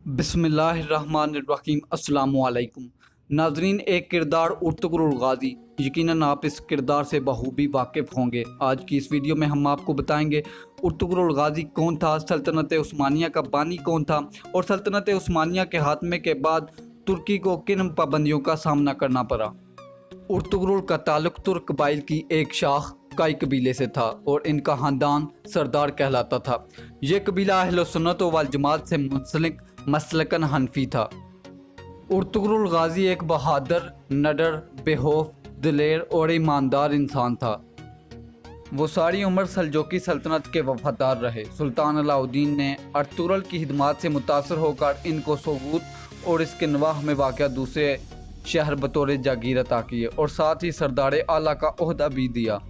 बिस्मिल्लाहिर्रहमानिर्रहीम। अस्सलामु अलैकुम नाजरीन, एक किरदार उर्तुगरुल गाज़ी, यकीनन आप इस किरदार से बखूबी वाकिफ़ होंगे। आज की इस वीडियो में हम आपको बताएंगे उर्तुगरुल गाज़ी कौन था, सल्तनत उस्मानिया का बानी कौन था और सल्तनत उस्मानिया के खात्मे के बाद तुर्की को किन पाबंदियों का सामना करना पड़ा। उर्तुगरुल का ताल्लुक तुर्क कबाइल की एक शाख काई कबीले से था और इनका ख़ानदान सरदार कहलाता था। ये कबीला अहले सुन्नत वल जमात से मुंसलिक मसलकन हनफी था। उर्तुगरुल गाज़ी एक बहादुर, नडर, बेखौफ, दिलेर और ईमानदार इंसान था। वो सारी उम्र सल्जोकी सल्तनत के वफादार रहे। सुल्तान अलाउद्दीन ने अर्तुगरुल की खिदमत से मुतासर होकर इनको सोगूत और इसके नवाह में वाक़या दूसरे शहर बतौर जागीर अता किए और साथ ही सरदार आला का ओहदा भी दिया।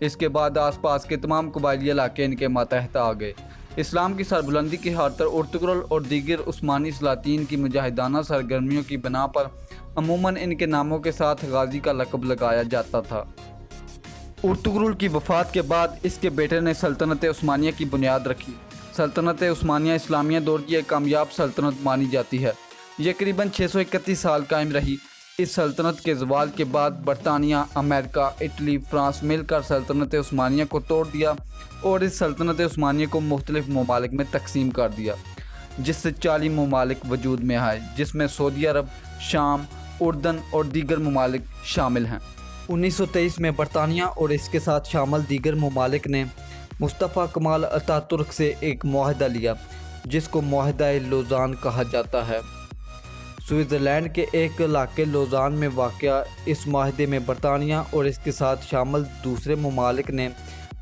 इसके बाद आसपास के तमाम कबायली इलाके इनके मातहत आ गए। इस्लाम की सरबुलंदी की खातिर उर्तुगरुल और दीगर उस्मानी सलातीन की मुजाहिदाना सरगर्मियों की बना पर अमूमन इनके नामों के साथ गाज़ी का लक़ब लगाया जाता था। उर्तुगरुल की वफ़ात के बाद इसके बेटे ने सल्तनत उस्मानिया की बुनियाद रखी। सल्तनत उस्मानिया इस्लामिया दौर की एक कामयाब सल्तनत मानी जाती है। यह करीबन 631 साल कायम रही। इस सल्तनत के ज़वाल के बाद बरतानिया, अमेरिका, इटली, फ्रांस मिलकर सल्तनत उस्मानिया को तोड़ दिया और इस सल्तनत उस्मानिया को मुख्तलिफ ममालिक में तकसीम कर दिया, जिससे 40 ममालिक वजूद में आए, जिसमें सऊदी अरब, शाम, उर्दन और दीगर ममालिक शामिल हैं। 1923 में बरतानिया और इसके साथ शामिल दीगर ममालिक ने मुस्तफ़ा कमाल अतातुर्क से एक मुआहदा लिया, जिसको मुआहदा लोज़ान कहा जाता है। स्विट्ज़रलैंड के एक इलाके लोज़ान में वाक़या इस माहदे में बरतानिया और इसके साथ शामिल दूसरे ममालिक ने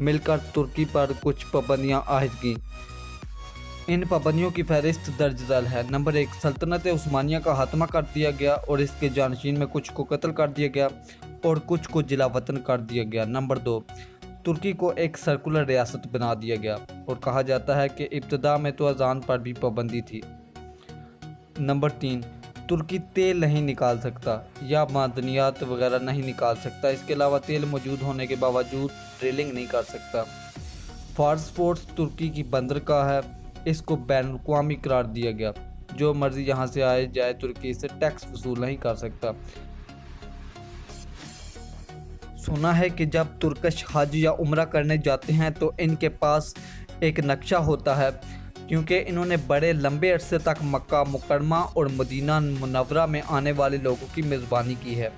मिलकर तुर्की पर कुछ पाबंदियाँ आयद की। इन पाबंदियों की फहरिस्त दर्ज झैल है। नंबर 1, सल्तनत उस्मानिया का खात्मा कर दिया गया और इसके जानशीन में कुछ को कत्ल कर दिया गया और कुछ को जिला वतन कर दिया गया। नंबर 2, तुर्की को एक सर्कुलर रियासत बना दिया गया और कहा जाता है कि इब्तदा में तो अजान पर भी पाबंदी थी। नंबर 3, तुर्की तेल नहीं निकाल सकता या मादनियात वगैरह नहीं निकाल सकता। इसके अलावा तेल मौजूद होने के बावजूद ड्रिलिंग नहीं कर सकता। फार्स पोर्ट्स तुर्की की बंदरगाह है, इसको बैनुल-अक़वामी करार दिया गया। जो मर्जी यहाँ से आए जाए, तुर्की से टैक्स वसूल नहीं कर सकता। सुना है कि जब तुर्कश हज या उम्रा करने जाते हैं तो इनके पास एक नक्शा होता है, क्योंकि इन्होंने बड़े लंबे अरसे तक मक्का मुकरमा और मदीना मुनव्वरा में आने वाले लोगों की मेज़बानी की है।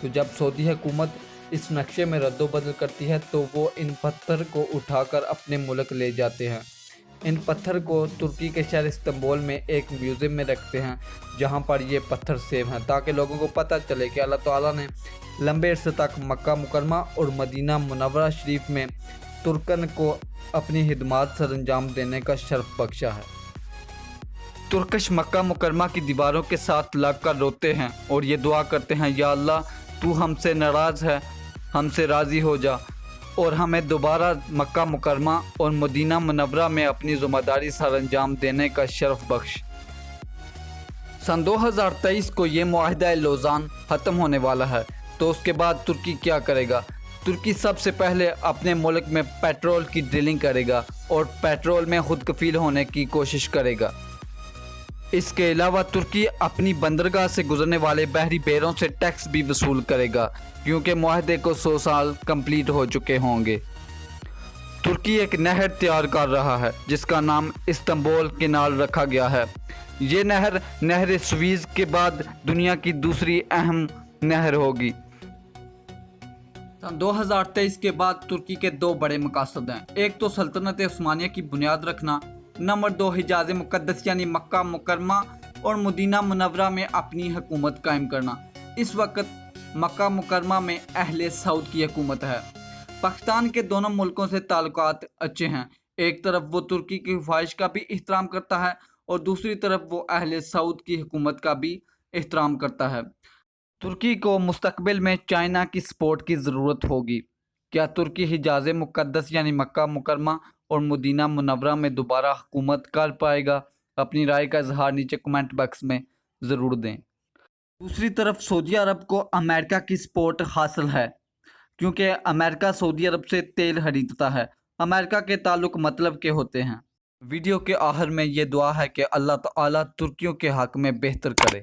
तो जब सऊदी हुकूमत इस नक्शे में रद्दोबदल करती है तो वो इन पत्थर को उठाकर अपने मुल्क ले जाते हैं। इन पत्थर को तुर्की के शहर इस्तांबुल में एक म्यूज़ियम में रखते हैं, जहाँ पर ये पत्थर सेव हैं, ताकि लोगों को पता चले कि अल्लाह ताला ने लंबे अरसे तक मक्का मुकरमा और मदीना मुनव्वरा शरीफ में तुर्कन को अपनी खिदमत सर अंजाम देने का शर्फ बख्शा है। तुर्कश मक्का मुकरमा की दीवारों के साथ लग कर रोते हैं और ये दुआ करते हैं, या अल्लाह तू हमसे नाराज़ है, हमसे राज़ी हो जा और हमें दोबारा मक्का मुकरमा और मदीना मुनव्वरा में अपनी ज़िम्मेदारी सर अंजाम देने का शर्फ बख्श। सन 2023 को ये मुआहदा लोज़ान ख़त्म होने वाला है, तो उसके बाद तुर्की क्या करेगा? तुर्की सबसे पहले अपने मुल्क में पेट्रोल की ड्रिलिंग करेगा और पेट्रोल में खुद कफील होने की कोशिश करेगा। इसके अलावा तुर्की अपनी बंदरगाह से गुजरने वाले बहरी बेरों से टैक्स भी वसूल करेगा, क्योंकि मुआहदे को 100 साल कंप्लीट हो चुके होंगे। तुर्की एक नहर तैयार कर रहा है, जिसका नाम इस्तांबुल कैनाल रखा गया है। ये नहर स्वीज़ के बाद दुनिया की दूसरी अहम नहर होगी। सन 2023 के बाद तुर्की के 2 बड़े मकासद हैं। एक तो सल्तनत उस्मानिया की बुनियाद रखना, नंबर 2 हिजाज़ मुक़द्दस यानी मक्का मुकरमा और मदीना मुनव्वरा में अपनी हुकूमत कायम करना। इस वक्त मक्का मुकरमा में अहले सऊद की हुकूमत है। पाकिस्तान के दोनों मुल्कों से ताल्लुकात अच्छे हैं। एक तरफ वो तुर्की की ख्वाहिश का भी एहतराम करता है और दूसरी तरफ वो अहले सऊद की हुकूमत का भी एहतराम करता है। तुर्की को मुस्तकबिल में चाइना की सपोर्ट की ज़रूरत होगी। क्या तुर्की हिजाज़ मुक़द्दस यानी मक्का मुकरमा और मदीना मुनव्वरा में दोबारा हुकूमत कर पाएगा? अपनी राय का इजहार नीचे कमेंट बॉक्स में ज़रूर दें। दूसरी तरफ सऊदी अरब को अमेरिका की सपोर्ट हासिल है, क्योंकि अमेरिका सऊदी अरब से तेल खरीदता है। अमेरिका के ताल्लुक मतलब के होते हैं। ویڈیو کے آخر میں یہ دعا ہے کہ اللہ تعالیٰ ترکیوں کے حق میں بہتر کرے۔